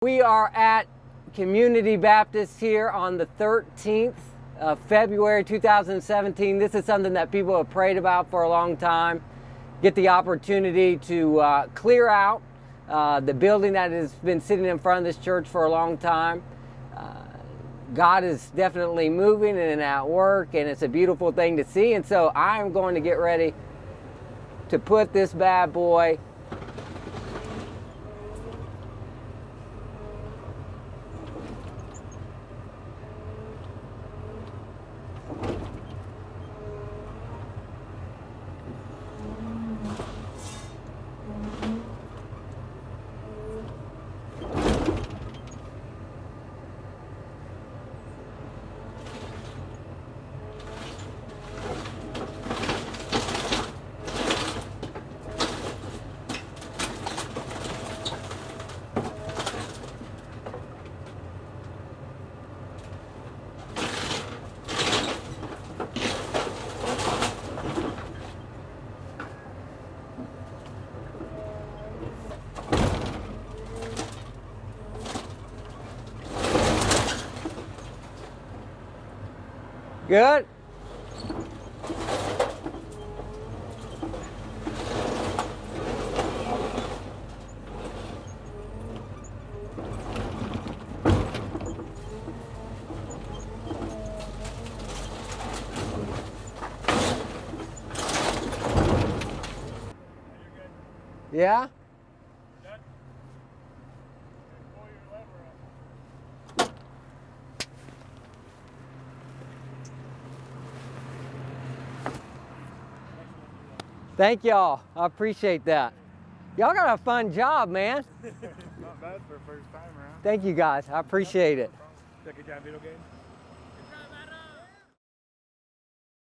We are at Community Baptist here on the 13th of February 2017. This is something that people have prayed about for a long time. Get the opportunity to clear out the building that has been sitting in front of this church for a long time. God is definitely moving and at work, and it's a beautiful thing to see. And so I'm going to get ready to put this bad boy good. Yeah? Thank y'all. I appreciate that. Y'all got a fun job, man. Not bad for a first time around. Thank you guys. I appreciate it. Is that a good guy video game?